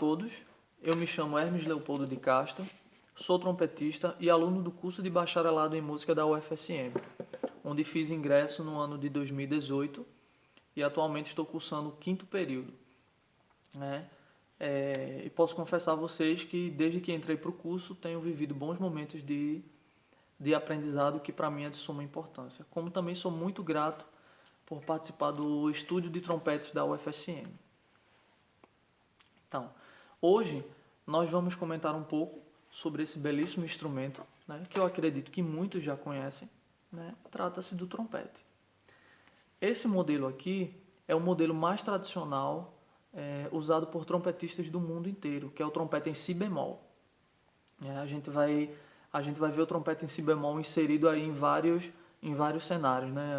todos, eu me chamo Hermes Leopoldo de Castro, sou trompetista e aluno do curso de bacharelado em música da UFSM, onde fiz ingresso no ano de 2018 e atualmente estou cursando o 5º período, né? E posso confessar a vocês que desde que entrei para o curso tenho vivido bons momentos de aprendizado que para mim é de suma importância, como também sou muito grato por participar do estúdio de trompetes da UFSM. Então, hoje nós vamos comentar um pouco sobre esse belíssimo instrumento, né, que eu acredito que muitos já conhecem, né? Trata-se do trompete. Esse modelo aqui é o modelo mais tradicional usado por trompetistas do mundo inteiro, que é o trompete em si bemol. A gente vai ver o trompete em si bemol inserido aí em vários cenários, né?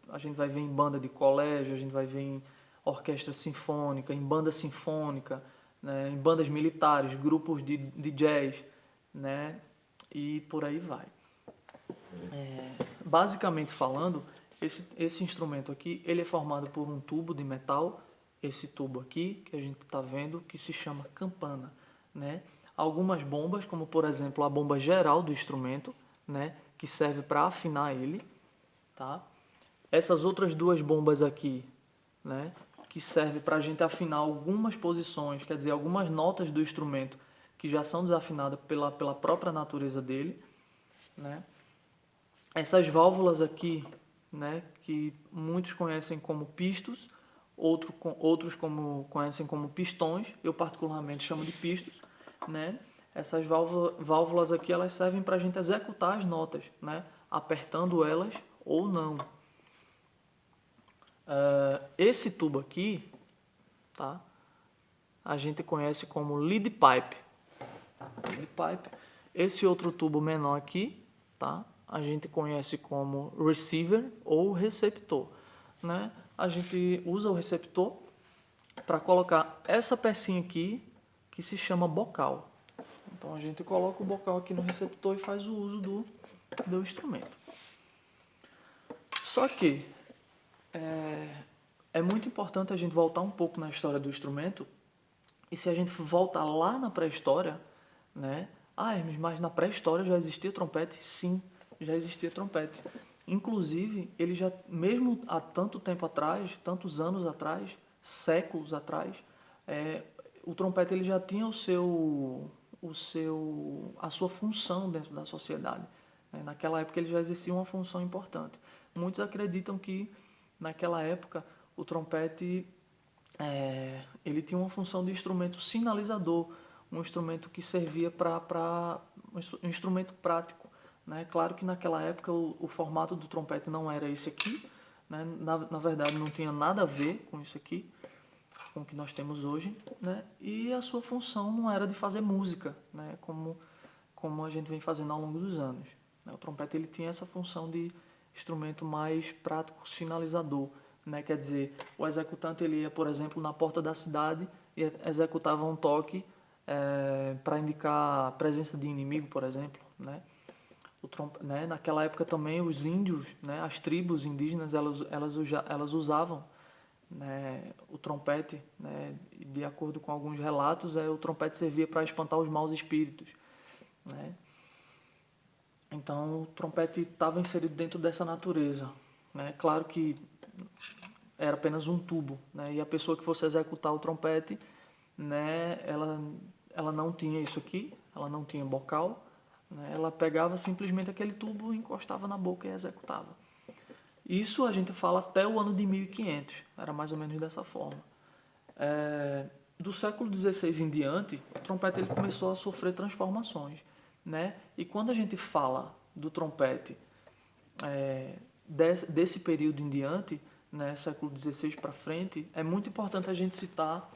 A gente vai ver em banda de colégio, a gente vai ver em orquestra sinfônica, em banda sinfônica, né? Em bandas militares, grupos de jazz, né? E por aí vai. Basicamente falando, esse instrumento aqui, ele é formado por um tubo de metal, esse tubo aqui que a gente está vendo, que se chama campana, né? Algumas bombas, como por exemplo a bomba geral do instrumento, né? Que serve para afinar ele, tá? Essas outras duas bombas aqui, né? Que serve para a gente afinar algumas posições, quer dizer, algumas notas do instrumento que já são desafinadas pela própria natureza dele, né? Essas válvulas aqui, né, que muitos conhecem como pistos, outros conhecem como pistões, eu particularmente chamo de pistos, né? Essas válvulas aqui, elas servem para a gente executar as notas, né, apertando elas ou não. Esse tubo aqui, tá, a gente conhece como lead pipe. Esse outro tubo menor aqui, tá, a gente conhece como receiver ou receptor, né? A gente usa o receptor para colocar essa pecinha aqui que se chama bocal. Então a gente coloca o bocal aqui no receptor e faz o uso do instrumento. Só que é muito importante a gente voltar um pouco na história do instrumento. E se a gente voltar lá na pré-história, né? Hermes, mas na pré-história já existia trompete? Sim, já existia trompete. Inclusive, ele já, mesmo há tanto tempo atrás, tantos anos atrás, séculos atrás, o trompete ele já tinha a sua função dentro da sociedade. Naquela época ele já exercia uma função importante. Muitos acreditam que naquela época o trompete ele tinha uma função de instrumento sinalizador, um instrumento que servia para um instrumento prático, né? Claro que naquela época o formato do trompete não era esse aqui, né? Na verdade não tinha nada a ver com isso aqui, com o que nós temos hoje, né? E a sua função não era de fazer música, né? Como a gente vem fazendo ao longo dos anos. O trompete ele tinha essa função de instrumento mais prático, sinalizador, né? Quer dizer, o executante ele ia, por exemplo, na porta da cidade e executava um toque para indicar a presença de inimigo, por exemplo, né? Né? Naquela época também os índios, né? As tribos indígenas, elas usavam, né, o trompete, né? De acordo com alguns relatos, o trompete servia para espantar os maus espíritos, né? Então o trompete estava inserido dentro dessa natureza, né? Claro que era apenas um tubo, né? E a pessoa que fosse executar o trompete, né, ela não tinha isso aqui, ela não tinha bocal, né? Ela pegava simplesmente aquele tubo, encostava na boca e executava. Isso a gente fala até o ano de 1500, era mais ou menos dessa forma. Do século XVI em diante, o trompete ele começou a sofrer transformações, né? E quando a gente fala do trompete desse período em diante, né, século XVI para frente, é muito importante a gente citar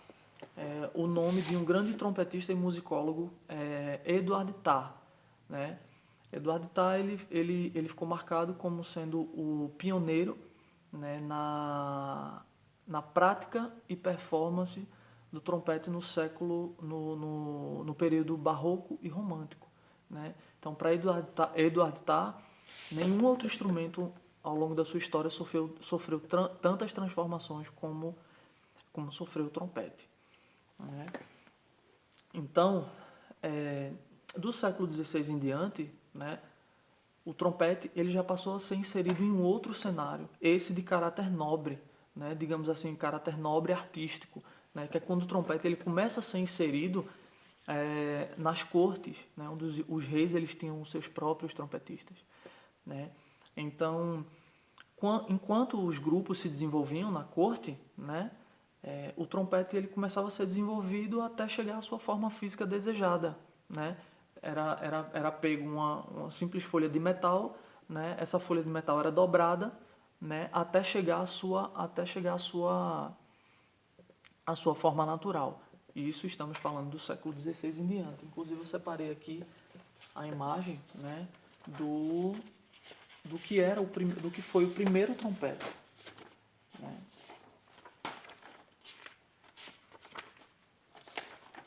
o nome de um grande trompetista e musicólogo, Eduard Tarr, né? Eduard Tarr ele ficou marcado como sendo o pioneiro, né, na prática e performance do trompete no período barroco e romântico, né? Então, para Eduard Tarr, nenhum outro instrumento ao longo da sua história sofreu tantas transformações como sofreu o trompete, né? Então, do século XVI em diante, né, o trompete ele já passou a ser inserido em um outro cenário, esse de caráter nobre, né, digamos assim, caráter nobre artístico, né, que é quando o trompete ele começa a ser inserido nas cortes, né, onde os reis eles tinham os seus próprios trompetistas, né. Então, enquanto os grupos se desenvolviam na corte, né, o trompete ele começava a ser desenvolvido até chegar à sua forma física desejada, né. Era pego uma simples folha de metal, né, essa folha de metal era dobrada, né, até chegar à sua forma natural. E isso estamos falando do século XVI em diante. Inclusive eu separei aqui a imagem, né, do que foi o primeiro trompete, né?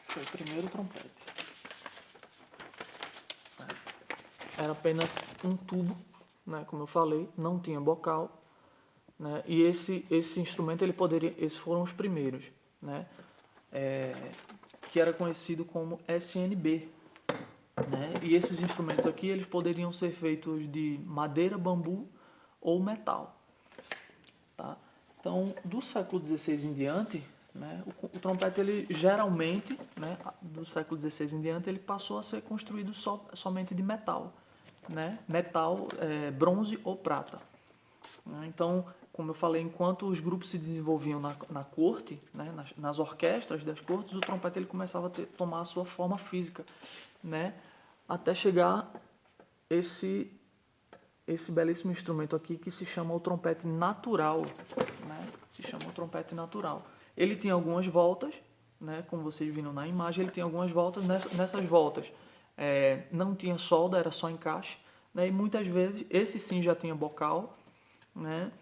Foi o primeiro trompete. Era apenas um tubo, né, como eu falei, não tinha bocal, né? E esse instrumento esses foram os primeiros, né? Que era conhecido como SNB, né? E esses instrumentos aqui eles poderiam ser feitos de madeira, bambu ou metal, tá? Então, do século XVI em diante, né, o trompete ele geralmente, né, do século XVI em diante, ele passou a ser construído somente de metal, né? Metal, bronze ou prata. Então, como eu falei, enquanto os grupos se desenvolviam na corte, né, nas orquestras das cortes, o trompete ele começava a tomar a sua forma física, né, até chegar esse belíssimo instrumento aqui que se chama o trompete natural, né, se chama o trompete natural. Ele tinha algumas voltas, né, como vocês viram na imagem, ele tinha algumas voltas. Nessas voltas não tinha solda, era só encaixe, né, e muitas vezes esse sim já tinha bocal, né?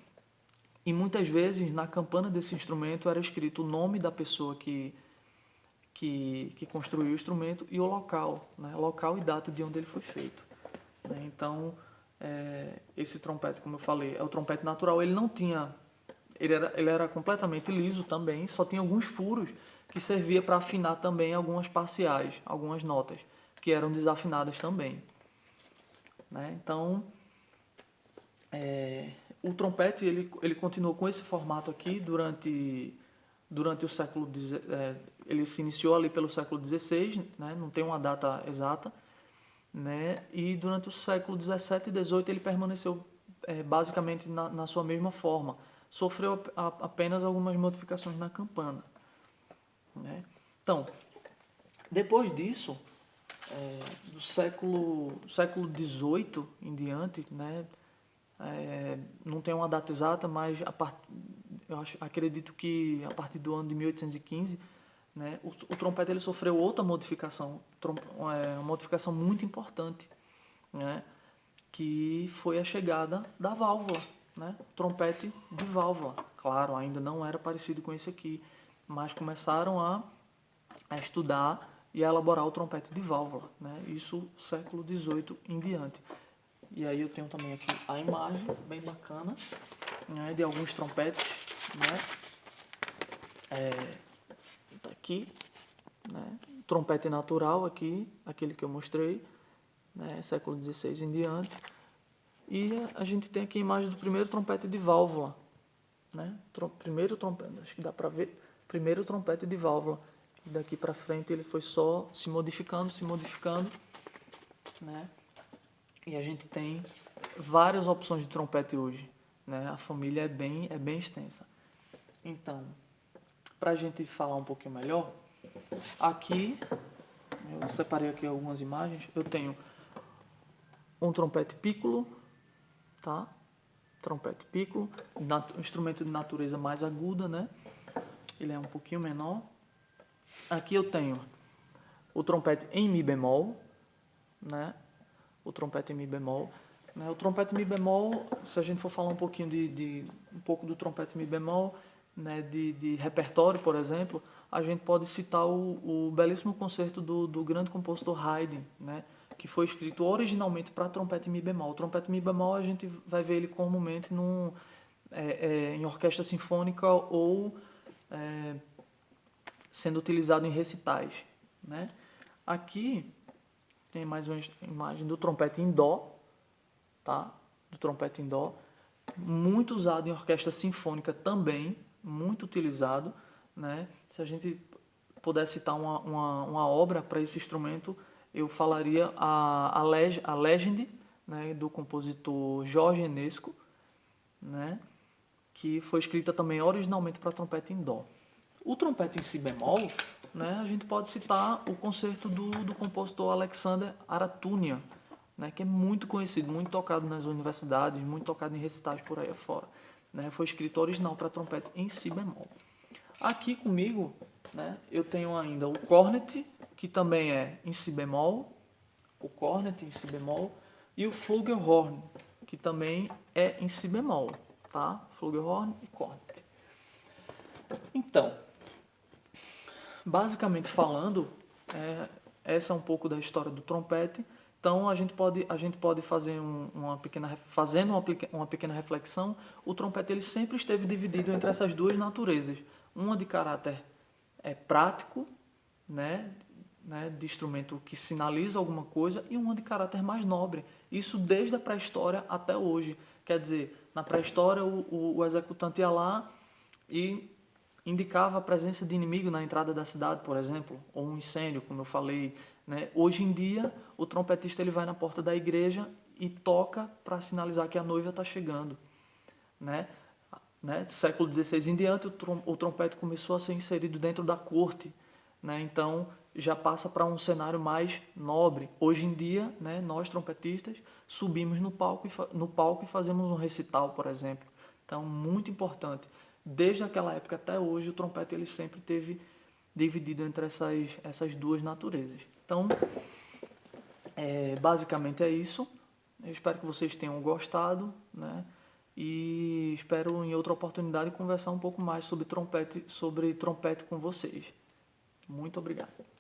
E muitas vezes na campana desse instrumento era escrito o nome da pessoa que construiu o instrumento e o local, né? Local e data de onde ele foi feito, né? Então, esse trompete, como eu falei, é o trompete natural. Ele não tinha, ele era completamente liso também, só tinha alguns furos que servia para afinar também algumas parciais, algumas notas que eram desafinadas também, né? Então, o trompete ele continuou com esse formato aqui durante o século ele se iniciou ali pelo século XVI, né? Não tem uma data exata, né? E durante o século XVII e XVIII ele permaneceu basicamente na sua mesma forma. Sofreu apenas algumas modificações na campana, né? Então, depois disso, do século XVIII em diante, né? Não tem uma data exata, mas acredito que a partir do ano de 1815, né, o trompete ele sofreu outra modificação, uma modificação muito importante, né, que foi a chegada da válvula, né, trompete de válvula. Claro, ainda não era parecido com esse aqui, mas começaram a estudar e a elaborar o trompete de válvula, né, isso século XVIII em diante. E aí eu tenho também aqui a imagem bem bacana, né, de alguns trompetes, né? Tá aqui, né? Trompete natural aqui, aquele que eu mostrei, né? Século XVI em diante. E a gente tem aqui a imagem do primeiro trompete de válvula, né? Primeiro trompete, acho que dá para ver, primeiro trompete de válvula. E daqui para frente ele foi só se modificando, né? E a gente tem várias opções de trompete hoje, né? A família é bem extensa. Então, para a gente falar um pouquinho melhor, aqui eu separei aqui algumas imagens. Eu tenho um trompete piccolo, tá? Trompete piccolo, instrumento de natureza mais aguda, né? Ele é um pouquinho menor. Aqui eu tenho o trompete em mi bemol, né? O trompete em mi bemol, né? O trompete mi bemol, se a gente for falar um pouquinho um pouco do trompete mi bemol, né? De repertório, por exemplo, a gente pode citar o belíssimo concerto do grande compositor Haydn, né? Que foi escrito originalmente para trompete mi bemol. O trompete mi bemol a gente vai ver ele comumente em orquestra sinfônica ou sendo utilizado em recitais, né? Aqui tem mais uma imagem do trompete em dó, tá? Do trompete em dó, muito usado em orquestra sinfônica também, muito utilizado, né? Se a gente puder citar uma obra para esse instrumento, eu falaria a Legend, né, do compositor Jorge Enesco, né, que foi escrita também originalmente para trompete em dó. O trompete em si bemol, né, a gente pode citar o concerto do compositor Alexander Aratunia, né, que é muito conhecido, muito tocado nas universidades, muito tocado em recitais por aí afora. Né, foi escrito original para trompete em si bemol. Aqui comigo, né, eu tenho ainda o cornet, que também é em si bemol, o cornet em si bemol, e o flugelhorn, que também é em si bemol, tá? Flugelhorn e cornet. Então, basicamente falando, essa é um pouco da história do trompete. Então a gente pode fazer fazendo uma pequena reflexão. O trompete ele sempre esteve dividido entre essas duas naturezas, uma de caráter prático, né, de instrumento que sinaliza alguma coisa, e uma de caráter mais nobre. Isso desde a pré-história até hoje. Quer dizer, na pré-história o executante ia lá e indicava a presença de inimigo na entrada da cidade, por exemplo, ou um incêndio, como eu falei. Né? Hoje em dia, o trompetista ele vai na porta da igreja e toca para sinalizar que a noiva está chegando. Né? Século XVI em diante, o trompete começou a ser inserido dentro da corte. Né? Então, já passa para um cenário mais nobre. Hoje em dia, né, nós trompetistas subimos no palco e fazemos um recital, por exemplo. Então, muito importante. Desde aquela época até hoje, o trompete ele sempre teve dividido entre essas duas naturezas. Então, basicamente é isso. Eu espero que vocês tenham gostado, né? E espero em outra oportunidade conversar um pouco mais sobre trompete com vocês. Muito obrigado.